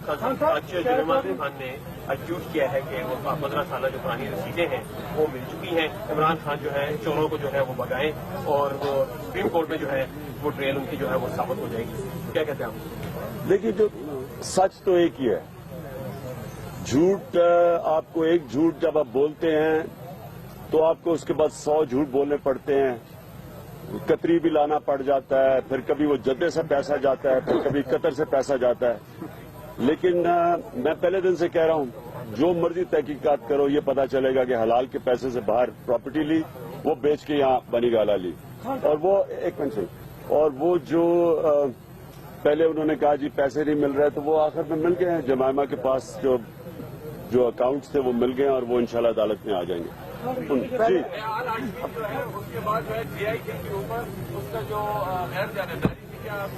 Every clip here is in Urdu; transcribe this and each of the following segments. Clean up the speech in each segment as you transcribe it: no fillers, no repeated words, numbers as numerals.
عمران خان نے ایکوز کیا ہے کہ وہ 15 سالہ جو پرانی رسیدیں ہیں وہ مل چکی ہیں. عمران خان جو ہے چوروں کو جو ہے وہ بگائیں اور وہ سپریم کورٹ میں جو ہے وہ ٹریل ان کی جو ہے وہ ثابت ہو جائے گی. کیا کہتے ہیں آپ؟ دیکھیے جو سچ تو ایک ہی ہے. جھوٹ آپ کو ایک جھوٹ جب آپ بولتے ہیں تو آپ کو اس کے بعد 100 جھوٹ بولنے پڑتے ہیں. قطری بھی لانا پڑ جاتا ہے, پھر کبھی وہ جدے سے پیسہ جاتا ہے, پھر کبھی قطر سے پیسہ جاتا ہے. لیکن میں پہلے دن سے کہہ رہا ہوں جو مرضی تحقیقات کرو یہ پتا چلے گا کہ حلال کے پیسے سے باہر پراپرٹی لی, وہ بیچ کے یہاں بنی گالا لی. اور وہ ایک منٹ, اور وہ جو پہلے انہوں نے کہا جی پیسے نہیں مل رہے, تو وہ آخر میں مل گئے ہیں. جمائمہ کے پاس جو اکاؤنٹس تھے وہ مل گئے ہیں اور وہ انشاءاللہ عدالت میں آ جائیں گے. جی اس کے بعد جو ہے جے آئی ٹی کے اوپر اس کا جو غیر جانبداری تھی, کیا آپ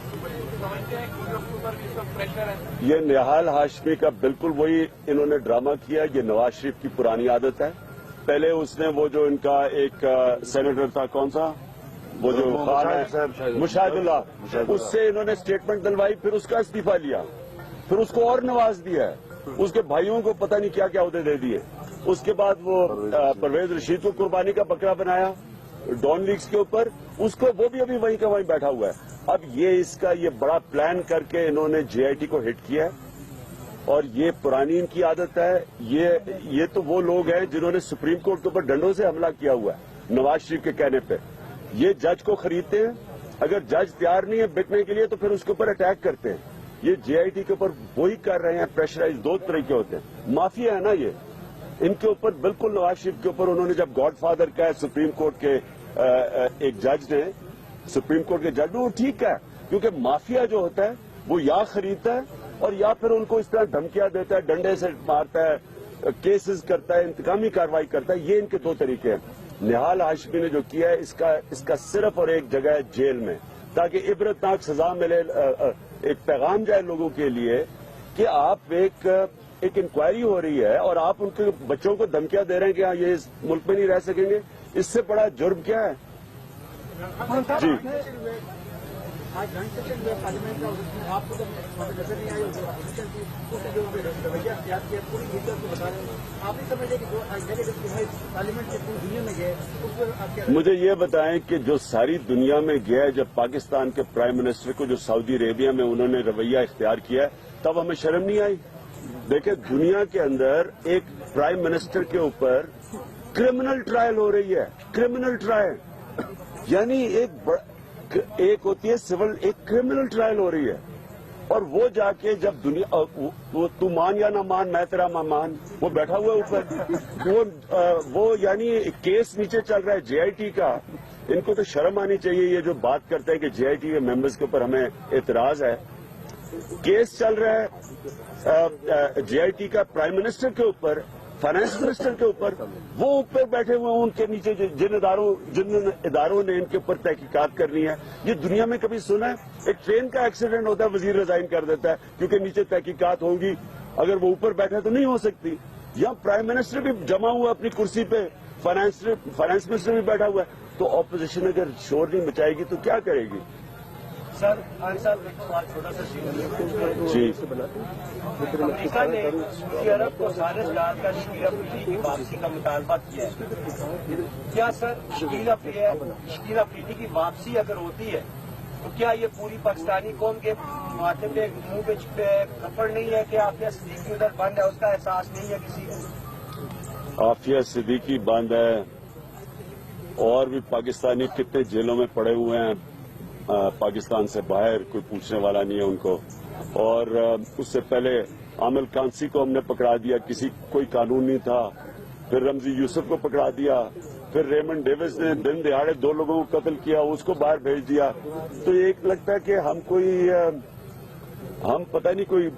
سمجھتے ہیں کہ اس کے اوپر بھی سب پریشر ہے؟ یہ نہال ہاشمی کا بالکل وہی انہوں نے ڈرامہ کیا. یہ نواز شریف کی پرانی عادت ہے. پہلے اس نے وہ جو ان کا ایک سینیٹر تھا, کون سا, وہ جو خان ہے مشاہد اللہ, اس سے انہوں نے اسٹیٹمنٹ دلوائی, پھر اس کا استعفیٰ لیا, پھر اس کو اور نواز دیا ہے. اس کے بھائیوں کو پتہ نہیں کیا کیا عہدے دے دیے. اس کے بعد وہ پرویز رشید کو قربانی کا بکرا بنایا ڈان لیگز کے اوپر, اس کو وہ بھی ابھی وہیں کا وہیں بیٹھا ہوا ہے. اب یہ اس کا یہ بڑا پلان کر کے انہوں نے جے آئی ٹی کو ہٹ کیا ہے, اور یہ پرانی ان کی عادت ہے. یہ تو وہ لوگ ہیں جنہوں نے سپریم کورٹ کے اوپر ڈنڈوں سے حملہ کیا ہوا ہے نواز شریف کے کہنے پہ. یہ جج کو خریدتے ہیں, اگر جج تیار نہیں ہے بکنے کے لیے تو پھر اس کے اوپر اٹیک کرتے ہیں. یہ جے آئی ٹی کے اوپر وہی کر رہے ہیں. پریشرائز دو طریقے ہوتے ہیں, مافیا ہے نا یہ, ان کے اوپر بالکل نواز شریف کے اوپر انہوں نے جب گاڈ فادر کا ہے سپریم کورٹ کے ایک جج نے, سپریم کورٹ کے جج نے, وہ ٹھیک ہے, کیونکہ مافیا جو ہوتا ہے وہ یا خریدتا ہے اور یا پھر ان کو اس طرح دھمکیاں دیتا ہے, ڈنڈے سے مارتا ہے, کیسز کرتا ہے, انتقامی کارروائی کرتا ہے. یہ ان کے دو طریقے ہیں. نہال ہاشمی نے جو کیا ہے اس کا صرف اور ایک جگہ ہے جیل میں, تاکہ عبرتناک سزا ملے, ایک پیغام جائے لوگوں کے لیے کہ آپ ایک انکوائری ہو رہی ہے اور آپ ان کے بچوں کو دھمکیاں دے رہے ہیں کہ ہاں یہ اس ملک میں نہیں رہ سکیں گے. اس سے بڑا جرم کیا ہے؟ جی مجھے یہ بتائیں کہ جو ساری دنیا میں گیا ہے, جب پاکستان کے پرائم منسٹر کو جو سعودی عربیہ میں انہوں نے رویہ اختیار کیا ہے, تب ہمیں شرم نہیں آئی؟ دیکھیں دنیا کے اندر ایک پرائم منسٹر کے اوپر کرمنل ٹرائل ہو رہی ہے. کرمنل ٹرائل یعنی ایک ہوتی ہے سول, ایک کرمنل ٹرائل ہو رہی ہے. اور وہ جا کے جب دنیا تو مان یا نہ مان, میں تیرا مان, وہ بیٹھا ہوا ہے اوپر, وہ یعنی کیس نیچے چل رہا ہے جے آئی ٹی کا. ان کو تو شرم آنی چاہیے. یہ جو بات کرتے ہیں کہ جے آئی ٹی کے ممبرز کے اوپر ہمیں اعتراض ہے, کیس چل رہا ہے جے آئی ٹی کا پرائم منسٹر کے اوپر, فائنانس منسٹر کے اوپر, وہ اوپر بیٹھے ہوئے ہیں. ان کے نیچے جن اداروں نے ان کے اوپر تحقیقات کرنی ہے. یہ دنیا میں کبھی سنا ہے؟ ایک ٹرین کا ایکسیڈنٹ ہوتا ہے, وزیر ریزائن کر دیتا ہے کیونکہ نیچے تحقیقات ہوں گی, اگر وہ اوپر بیٹھا تو نہیں ہو سکتی. یہاں پرائم منسٹر بھی جمع ہوا اپنی کرسی پہ, فائنانس منسٹر بھی بیٹھا ہوا ہے. تو اپوزیشن اگر شور نہیں مچائے گی تو کیا کرے گی؟ سر صاحب ایک سوال چھوٹا سا جی امریکہ نے سعودی عرب کو سارس ڈال کر شکیل افریدی کی واپسی کا مطالبہ کیا ہے. کیا سر شکیل افریدی کی واپسی اگر ہوتی ہے تو کیا یہ پوری پاکستانی قوم کے ماتھے پہ منہ پہ کپڑ نہیں ہے کہ عافیہ صدیقی ادھر بند ہے, اس کا احساس نہیں ہے کسی کو؟ عافیہ صدیقی بند ہے, اور بھی پاکستانی کتنے جیلوں میں پڑے ہوئے ہیں پاکستان سے باہر, کوئی پوچھنے والا نہیں ہے ان کو. اور اس سے پہلے عامل کانسی کو ہم نے پکڑا دیا, کوئی قانون نہیں تھا. پھر رمزی یوسف کو پکڑا دیا, پھر ریمنڈ ڈیوس نے دن دہاڑے 2 لوگوں کو قتل کیا, اس کو باہر بھیج دیا. تو ایک لگتا ہے کہ ہم پتہ نہیں کوئی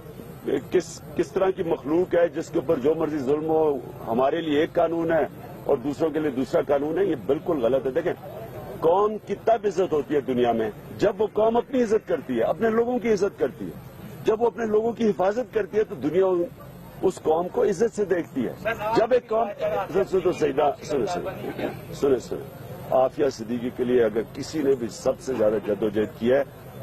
کس طرح کی مخلوق ہے جس کے اوپر جو مرضی ظلم ہو. ہمارے لیے ایک قانون ہے اور دوسروں کے لیے دوسرا قانون ہے. یہ بالکل غلط ہے. دیکھیں قوم کی تب عزت ہوتی ہے دنیا میں جب وہ قوم اپنی عزت کرتی ہے, اپنے لوگوں کی عزت کرتی ہے. جب وہ اپنے لوگوں کی حفاظت کرتی ہے تو دنیا اس قوم کو عزت سے دیکھتی ہے. جب ایک قوم سنے عافیہ صدیقی کے لیے اگر کسی نے بھی سب سے زیادہ جدوجہد کی ہے